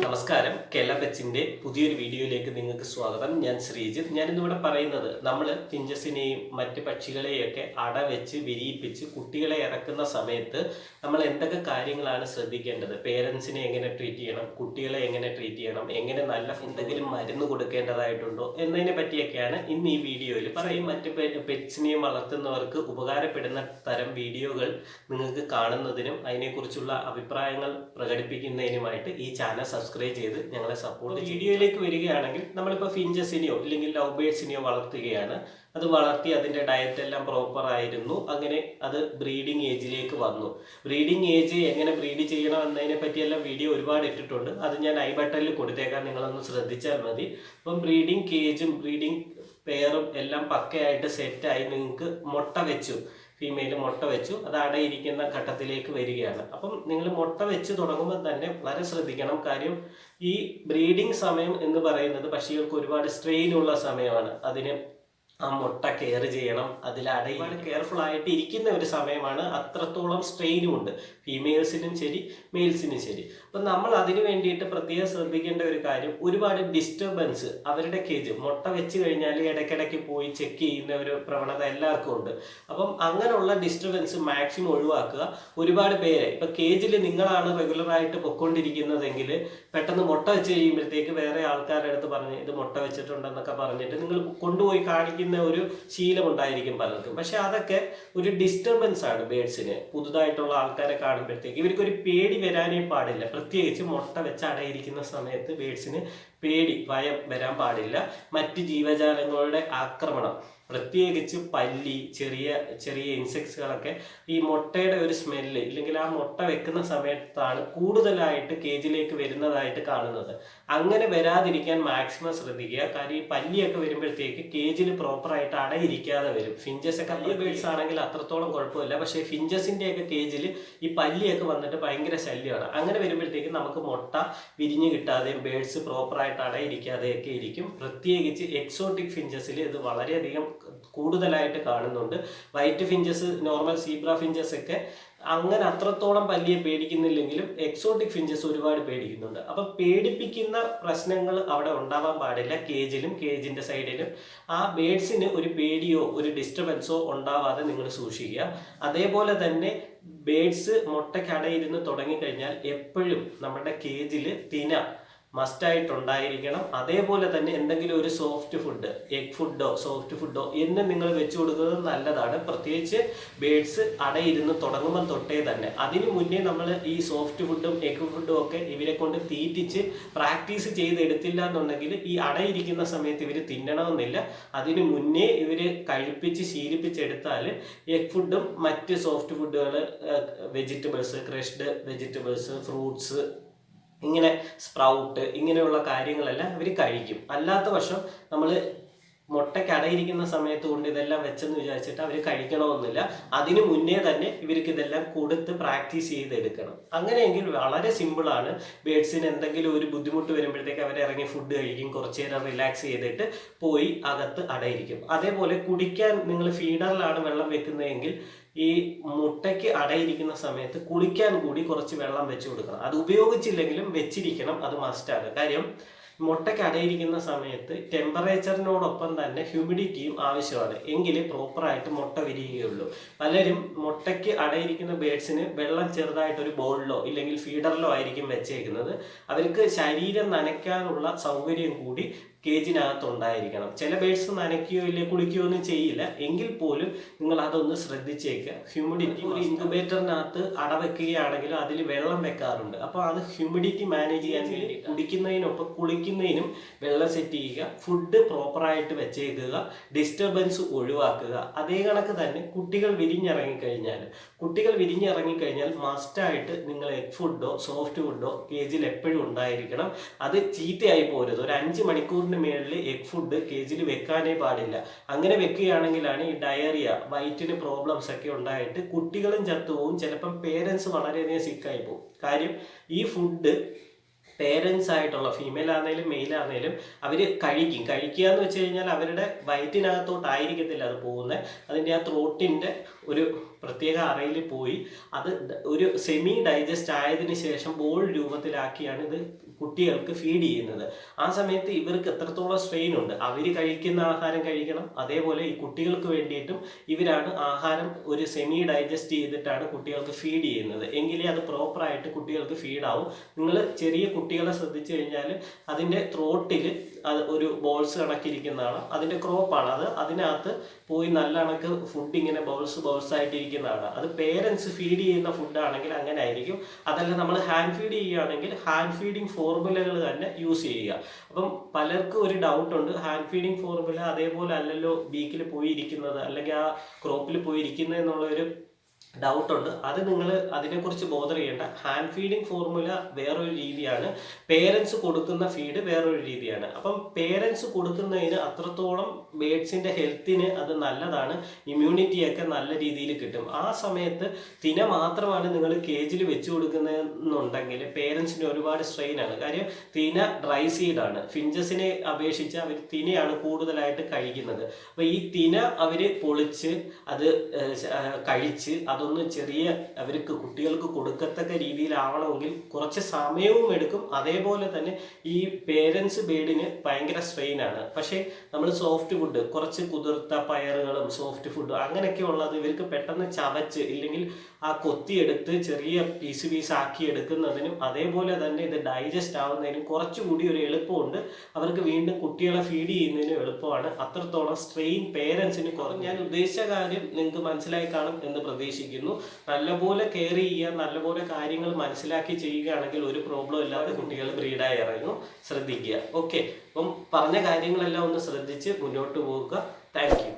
നമസ്കാരം, കേരള പെറ്റ്സിന്റെ പുതിയൊരു വീഡിയോയിലേക്ക് നിങ്ങൾക്ക് സ്വാഗതം. ഞാൻ ശ്രീജിത്ത്. ഞാനിന്നിവിടെ പറയുന്നത് നമ്മൾ ഫിഞ്ചസിനെയും മറ്റ് പക്ഷികളെയൊക്കെ അടവെച്ച് വിരിയിപ്പിച്ച് കുട്ടികളെ ഇറക്കുന്ന സമയത്ത് നമ്മൾ എന്തൊക്കെ കാര്യങ്ങളാണ് ശ്രദ്ധിക്കേണ്ടത്, പേരൻസിനെ എങ്ങനെ ട്രീറ്റ് ചെയ്യണം, കുട്ടികളെ എങ്ങനെ ട്രീറ്റ് ചെയ്യണം, എങ്ങനെ നല്ല എന്തെങ്കിലും മരുന്ന് കൊടുക്കേണ്ടതായിട്ടുണ്ടോ എന്നതിനെ പറ്റിയൊക്കെയാണ് ഇന്ന് ഈ വീഡിയോയിൽ പറയും. മറ്റ് പെറ്റ്സിനെയും വളർത്തുന്നവർക്ക് ഉപകാരപ്പെടുന്ന തരം വീഡിയോകൾ നിങ്ങൾക്ക് കാണുന്നതിനും അതിനെക്കുറിച്ചുള്ള അഭിപ്രായങ്ങൾ പ്രകടിപ്പിക്കുന്നതിനുമായിട്ട് ഈ ചാനൽ സബ്സ്ക്രൈബ് ചെയ്ത് ഞങ്ങളെ സപ്പോർട്ട് ചെയ്യും. വീഡിയോയിലേക്ക് വരികയാണെങ്കിൽ, നമ്മളിപ്പോൾ ഫിഞ്ചസിനെയോ ഇല്ലെങ്കിൽ ലവ് ബേർഡ്സിനെയോ വളർത്തുകയാണ്. അത് വളർത്തി അതിൻ്റെ ഡയറ്റ് എല്ലാം പ്രോപ്പർ ആയിരുന്നു. അങ്ങനെ അത് ബ്രീഡിംഗ് ഏജിലേക്ക് വന്നു. ബ്രീഡിംഗ് ഏജ് എങ്ങനെ ബ്രീഡ് ചെയ്യണം എന്നതിനെ പറ്റിയെല്ലാം വീഡിയോ ഒരുപാട് ഇട്ടിട്ടുണ്ട്. അത് ഞാൻ ഐ ബട്ടണിൽ കൊടുത്തേക്കാൻ, നിങ്ങളൊന്ന് ശ്രദ്ധിച്ചാൽ മതി. അപ്പം ബ്രീഡിംഗ് കേജും ബ്രീഡിംഗ് പെയറും എല്ലാം പക്കയായിട്ട് സെറ്റായി നിങ്ങൾക്ക് മുട്ട വെച്ചു, ഫീമെയിൽ മുട്ട വെച്ചു, അത് അടയിരിക്കുന്ന ഘട്ടത്തിലേക്ക് വരികയാണ്. അപ്പം നിങ്ങൾ മുട്ട വെച്ച് തുടങ്ങുമ്പോൾ തന്നെ വളരെ ശ്രദ്ധിക്കണം. കാര്യം ഈ ബ്രീഡിംഗ് സമയം എന്ന് പറയുന്നത് പക്ഷികൾക്ക് ഒരുപാട് സ്ട്രെയിൻ ഉള്ള സമയമാണ്. അതിന് ആ മുട്ട കെയർ ചെയ്യണം, അതിൽ അടയിൽ കെയർഫുൾ ആയിട്ട് ഇരിക്കുന്ന ഒരു സമയമാണ്. അത്രത്തോളം സ്ട്രെയിനും ഉണ്ട് ഫീമെയിൽസിനും ശരി മെയിൽസിനും ശരി. അപ്പം നമ്മൾ അതിന് വേണ്ടിയിട്ട് പ്രത്യേകം ശ്രദ്ധിക്കേണ്ട ഒരു കാര്യം, ഒരുപാട് ഡിസ്റ്റർബൻസ് അവരുടെ കേജ് മുട്ട വെച്ച് കഴിഞ്ഞാൽ ഇടയ്ക്കിടയ്ക്ക് പോയി ചെക്ക് ചെയ്യുന്ന ഒരു പ്രവണത എല്ലാവർക്കും ഉണ്ട്. അപ്പം അങ്ങനെയുള്ള ഡിസ്റ്റർബൻസ് മാക്സിമം ഒഴിവാക്കുക. ഒരുപാട് പേരെ ഇപ്പം കേജിൽ നിങ്ങളാണ് റെഗുലറായിട്ട് പൊയ്ക്കൊണ്ടിരിക്കുന്നതെങ്കിൽ പെട്ടെന്ന് മുട്ട വെച്ച് കഴിയുമ്പോഴത്തേക്ക് വേറെ ആൾക്കാരുടെ അടുത്ത് പറഞ്ഞ് ഇത് മുട്ട വെച്ചിട്ടുണ്ടെന്നൊക്കെ പറഞ്ഞിട്ട് നിങ്ങൾ കൊണ്ടുപോയി കാണിക്കുന്ന ഒരു ശീലം ഉണ്ടായിരിക്കും പലർക്കും. പക്ഷെ അതൊക്കെ ഒരു ഡിസ്റ്റർബൻസ് ആണ് ബേഡ്സിന്. പുതുതായിട്ടുള്ള ആൾക്കാരെ കാണുമ്പോഴത്തേക്ക് ഇവർക്കൊരു പേടി വരാനേ പാടില്ല. പ്രത്യേകിച്ച് മുട്ട വെച്ച് അടയിരിക്കുന്ന സമയത്ത് ബേഡ്സിന് പേടി, ഭയം വരാൻ പാടില്ല. മറ്റ് ജീവജാലങ്ങളുടെ ആക്രമണം, പ്രത്യേകിച്ച് പല്ലി, ചെറിയ ചെറിയ ഇൻസെക്ട്സുകളൊക്കെ ഈ മുട്ടയുടെ ഒരു സ്മെല്ല് ഇല്ലെങ്കിൽ ആ മുട്ട വെക്കുന്ന സമയത്താണ് കൂടുതലായിട്ട് കേജിലേക്ക് വരുന്നതായിട്ട് കാണുന്നത്. അങ്ങനെ വരാതിരിക്കാൻ മാക്സിമം ശ്രദ്ധിക്കുക. കാര്യം ഈ പല്ലിയൊക്കെ വരുമ്പോഴത്തേക്ക് കേജിൽ പ്രോപ്പറായിട്ട് അടയിരിക്കാതെ വരും. ഫിഞ്ചസ് ഒക്കെ ബേഡ്സ് ആണെങ്കിൽ അത്രത്തോളം കുഴപ്പമില്ല. പക്ഷേ ഫിഞ്ചസിൻ്റെയൊക്കെ കേജിൽ ഈ പല്ലിയൊക്കെ വന്നിട്ട് ഭയങ്കര ശല്യമാണ്. അങ്ങനെ വരുമ്പോഴത്തേക്ക് നമുക്ക് മുട്ട വിരിഞ്ഞ് കിട്ടാതെയും ബേഡ്സ് പ്രോപ്പറായിട്ട് അടയിരിക്കാതെയൊക്കെ ഇരിക്കും. പ്രത്യേകിച്ച് എക്സോട്ടിക് ഫിഞ്ചസിൽ ഇത് വളരെയധികം കൂടുതലായിട്ട് കാണുന്നുണ്ട്. White finches, normal zebra finches ഒക്കെ അങ്ങനെ അത്രത്തോളം പല്ലിയെ പേടിക്കുന്നില്ലെങ്കിലും എക്സോട്ടിക് ഫിഞ്ചസ് ഒരുപാട് പേടിക്കുന്നുണ്ട്. അപ്പം പേടിപ്പിക്കുന്ന പ്രശ്നങ്ങൾ അവിടെ ഉണ്ടാവാൻ പാടില്ല. കേജിലും കേജിൻ്റെ സൈഡിലും ആ ബേഡ്സിന് ഒരു പേടിയോ ഒരു ഡിസ്റ്റർബൻസോ ഉണ്ടാവാതെ നിങ്ങൾ സൂക്ഷിക്കുക. അതേപോലെ തന്നെ ബേഡ്സ് മുട്ടയ്ക്കടയിരുന്ന് തുടങ്ങിക്കഴിഞ്ഞാൽ എപ്പോഴും നമ്മുടെ കേജിൽ തിന മസ്റ്റായിട്ടുണ്ടായിരിക്കണം. അതേപോലെ തന്നെ എന്തെങ്കിലും ഒരു സോഫ്റ്റ് ഫുഡ്, എഗ് ഫുഡോ സോഫ്റ്റ് ഫുഡോ എന്ന് നിങ്ങൾ വെച്ചു കൊടുക്കുന്നത് നല്ലതാണ്. പ്രത്യേകിച്ച് ബേഡ്സ് അടയിരുന്ന് തുടങ്ങുമ്പോൾ തൊട്ടേ തന്നെ. അതിന് മുന്നേ നമ്മൾ ഈ സോഫ്റ്റ് ഫുഡും എഗ് ഫുഡും ഒക്കെ ഇവരെ കൊണ്ട് തീറ്റിച്ച് പ്രാക്ടീസ് ചെയ്തെടുത്തില്ല എന്നുണ്ടെങ്കിൽ ഈ അടയിരിക്കുന്ന സമയത്ത് ഇവർ തിന്നണമെന്നില്ല. അതിന് മുന്നേ ഇവർ കഴിപ്പിച്ച് ശീലിപ്പിച്ചെടുത്താൽ എഗ് ഫുഡും മറ്റ് സോഫ്റ്റ് ഫുഡുകൾ, വെജിറ്റബിൾസ്, ക്രഷ്ഡ് വെജിറ്റബിൾസ്, ഫ്രൂട്ട്സ്, ഇങ്ങനെ സ്പ്രൗട്ട്, ഇങ്ങനെയുള്ള കാര്യങ്ങളെല്ലാം ഇവർ കഴിക്കും. അല്ലാത്ത പക്ഷം നമ്മൾ മുട്ടയ്ക്ക് അടയിരിക്കുന്ന സമയത്ത് കൊണ്ട് ഇതെല്ലാം വെച്ചെന്ന് വിചാരിച്ചിട്ട് അവർ കഴിക്കണമെന്നില്ല. അതിന് മുന്നേ തന്നെ ഇവർക്ക് ഇതെല്ലാം കൊടുത്ത് പ്രാക്ടീസ് ചെയ്തെടുക്കണം. അങ്ങനെയെങ്കിൽ വളരെ സിമ്പിളാണ്. ബേഡ്സിന് എന്തെങ്കിലും ഒരു ബുദ്ധിമുട്ട് വരുമ്പോഴത്തേക്ക് അവർ ഇറങ്ങി ഫുഡ് കഴിക്കും, കുറച്ച് നേരം റിലാക്സ് ചെയ്തിട്ട് പോയി അകത്ത് അടയിരിക്കും. അതേപോലെ കുടിക്കാൻ നിങ്ങൾ ഫീഡറിലാണ് വെള്ളം വെക്കുന്നതെങ്കിൽ ഈ മുട്ടയ്ക്ക് അടയിരിക്കുന്ന സമയത്ത് കുളിക്കാൻ കൂടി കുറച്ച് വെള്ളം വെച്ച് കൊടുക്കണം. അത് ഉപയോഗിച്ചില്ലെങ്കിലും വെച്ചിരിക്കണം, അത് മസ്റ്റാണ്. കാര്യം മുട്ടയ്ക്ക് അടയിരിക്കുന്ന സമയത്ത് ടെമ്പറേച്ചറിനോടൊപ്പം തന്നെ ഹ്യൂമിഡിറ്റിയും ആവശ്യമാണ്. എങ്കിലേ പ്രോപ്പറായിട്ട് മുട്ട വിരിയുകയുള്ളൂ. പലരും മുട്ടയ്ക്ക് അടയിരിക്കുന്ന ബേഡ്സിന് വെള്ളം ചെറുതായിട്ടൊരു ബോളിലോ ഇല്ലെങ്കിൽ ഫീഡറിലോ ആയിരിക്കും വെച്ചേക്കുന്നത്. അവർക്ക് ശരീരം നനയ്ക്കാനുള്ള സൗകര്യം കൂടി കേജിനകത്തുണ്ടായിരിക്കണം. ചില ബേഡ്സ് നനയ്ക്കുകയോ ഇല്ല കുളിക്കുകയോ ഒന്നും ചെയ്യില്ല. എങ്കിൽ പോലും നിങ്ങൾ അതൊന്ന് ശ്രദ്ധിച്ചേക്കുക. ഹ്യൂമിഡിറ്റി, ഒരു ഇൻക്യുബേറ്ററിനകത്ത് അടവെക്കുകയാണെങ്കിലും അതിൽ വെള്ളം വെക്കാറുണ്ട്. അപ്പോൾ അത് ഹ്യൂമിഡിറ്റി മാനേജ് ചെയ്യാൻ വേണ്ടി കുടിക്കുന്നതിനൊപ്പം കുളിക്കുന്നതിനും വെള്ളം സെറ്റ് ചെയ്യുക. ഫുഡ് പ്രോപ്പറായിട്ട് വെച്ചേക്കുക, ഡിസ്റ്റർബൻസ് ഒഴിവാക്കുക. അതേ കണക്ക് തന്നെ കുട്ടികൾ വിരിഞ്ഞിറങ്ങിക്കഴിഞ്ഞാൽ മസ്റ്റായിട്ട് നിങ്ങൾ എഗ് ഫുഡോ സോഫ്റ്റ് ഫുഡോ കേജിൽ എപ്പോഴും ഉണ്ടായിരിക്കണം. അത് ചീത്തയായി പോരുത്. ഒരു 5 മണിക്കൂർ മേളിൽ എഗ് ഫുഡ് കേജിൽ വെക്കാനേ പാടില്ല. അങ്ങനെ വെക്കുകയാണെങ്കിലാണ് ഈ ഡയറിയ, വയറ്റിന് പ്രോബ്ലംസ് ഒക്കെ ഉണ്ടായിട്ട് കുട്ടികളും ചത്തുപോകും. ചിലപ്പം പേരൻസ് വളരെയധികം സിക്കായി പോകും. കാര്യം ഈ ഫുഡ് പേരൻസ് ആയിട്ടുള്ള ഫീമെയിൽ ആണെങ്കിലും മെയിൽ ആണെങ്കിലും അവർ കഴിക്കുക എന്ന് വെച്ച് കഴിഞ്ഞാൽ അവരുടെ വയറ്റിനകത്തോട്ടായിരിക്കത്തില്ല അത് പോകുന്നത്. അതിൻ്റെ ആ ത്രോട്ടിൻ്റെ ഒരു പ്രത്യേക അറയിൽ പോയി അത് ഒരു സെമി ഡൈജസ്റ്റ് ആയതിനു ശേഷം ബോൾ രൂപത്തിലാക്കിയാണ് ഇത് കുട്ടികൾക്ക് ഫീഡ് ചെയ്യുന്നത്. ആ സമയത്ത് ഇവർക്ക് എത്രത്തോളം സ്ട്രെയിൻ ഉണ്ട്, അവർ കഴിക്കുന്ന ആഹാരം കഴിക്കണം, അതേപോലെ ഈ കുട്ടികൾക്ക് വേണ്ടിയിട്ടും ഇവരാണ് ആഹാരം ഒരു സെമി ഡൈജസ്റ്റ് ചെയ്തിട്ടാണ് കുട്ടികൾക്ക് ഫീഡ് ചെയ്യുന്നത്. എങ്കിലേ അത് പ്രോപ്പറായിട്ട് കുട്ടികൾക്ക് ഫീഡാവും. നിങ്ങൾ ചെറിയ കുട്ടികളെ ശ്രദ്ധിച്ചു കഴിഞ്ഞാൽ അതിൻ്റെ ത്രോട്ടിൽ അത് ഒരു ബോൾസ് കണക്കിരിക്കുന്നതാണ്, അതിൻ്റെ ക്രോപ്പാണ് അത്. അതിനകത്ത് പോയി നല്ല കണക്ക് ഫുഡ് ഇങ്ങനെ ബോൾസ് ആയിട്ടിരിക്കുന്നതാണ്. അത് പേരൻസ് ഫീഡ് ചെയ്യുന്ന ഫുഡാണെങ്കിൽ അങ്ങനെ ആയിരിക്കും. അതല്ല നമ്മൾ ഹാൻഡ് ഫീഡ് ചെയ്യുകയാണെങ്കിൽ ഹാൻഡ് ഫീഡിങ് ഫോർമുലകൾ തന്നെ യൂസ് ചെയ്യുക. അപ്പം പലർക്കും ഒരു ഡൗട്ട് ഉണ്ട്, ഹാൻഡ് ഫീഡിങ് ഫോർമുല അതേപോലെ അല്ലല്ലോ ബീക്കിൽ പോയി ഇരിക്കുന്നത് അല്ലെങ്കിൽ ആ ക്രോപ്പിൽ പോയി ഇരിക്കുന്നത് എന്നുള്ളൊരു ഡൗട്ടുണ്ട്. അത് നിങ്ങൾ അതിനെക്കുറിച്ച് ബോധർ ചെയ്യേണ്ട. ഹാൻഡ് ഫീഡിങ് ഫോർമുല വേറൊരു രീതിയാണ്, പേരൻസ് കൊടുക്കുന്ന ഫീഡ് വേറൊരു രീതിയാണ്. അപ്പം പേരൻസ് കൊടുക്കുന്നതിന് അത്രത്തോളം ബേഡ്സിൻ്റെ ഹെൽത്തിന് അത് നല്ലതാണ്, ഇമ്മ്യൂണിറ്റിയൊക്കെ നല്ല രീതിയിൽ കിട്ടും. ആ സമയത്ത് തിന മാത്രമാണ് നിങ്ങൾ കേജിൽ വെച്ച് കൊടുക്കുന്നതെന്നുണ്ടെങ്കിൽ പേരൻസിന് ഒരുപാട് സ്ട്രെയിനാണ്. കാര്യം തിന ഡ്രൈ സീഡാണ്, ഫിഞ്ചസിനെ അപേക്ഷിച്ച് അവർ തിനയാണ് കൂടുതലായിട്ട് കഴിക്കുന്നത്. അപ്പോൾ ഈ തിന അവർ പൊളിച്ച് അത് കഴിച്ച് അതൊന്ന് ചെറിയ അവർക്ക് കുട്ടികൾക്ക് കൊടുക്കത്തക്ക രീതിയിലാവണമെങ്കിൽ കുറച്ച് സമയവും എടുക്കും. അതേപോലെ തന്നെ ഈ പേരൻസ് ബേഡിന് ഭയങ്കര സ്ട്രെയിനാണ്. പക്ഷേ നമ്മൾ സോഫ്റ്റ് ഫുഡ്, കുറച്ച് കുതിർത്ത പയറുകളും സോഫ്റ്റ് ഫുഡും അങ്ങനെയൊക്കെ ഉള്ളത് ഇവർക്ക് പെട്ടെന്ന് ചവച്ച് ഇല്ലെങ്കിൽ ആ കൊത്തിയെടുത്ത് ചെറിയ പീസ് ആക്കി എടുക്കുന്നതിനും അതേപോലെ തന്നെ ഇത് ഡൈജസ്റ്റ് ആവുന്നതിനും കുറച്ചുകൂടി ഒരു എളുപ്പമുണ്ട്. അവർക്ക് വീണ്ടും കുട്ടികളെ ഫീഡ് ചെയ്യുന്നതിനും എളുപ്പമാണ്. അത്രത്തോളം സ്ട്രെയിൻ പേരൻസിന് കുറഞ്ഞു. ഞാൻ ഉദ്ദേശിച്ച കാര്യം നിങ്ങൾക്ക് മനസ്സിലായി കാണും എന്ന് പ്രതീക്ഷിക്കുന്നു. നല്ലപോലെ കെയർ ചെയ്യുക, നല്ലപോലെ കാര്യങ്ങൾ മനസ്സിലാക്കി ചെയ്യുകയാണെങ്കിൽ ഒരു പ്രോബ്ലം ഇല്ലാതെ കുട്ടികൾ ബ്രീഡായി ഇറങ്ങും. ശ്രദ്ധിക്കുക. ഓക്കെ, അപ്പം പറഞ്ഞ കാര്യങ്ങളെല്ലാം ഒന്ന് ശ്രദ്ധിച്ച് മുന്നോട്ട് പോകുക. Thank you.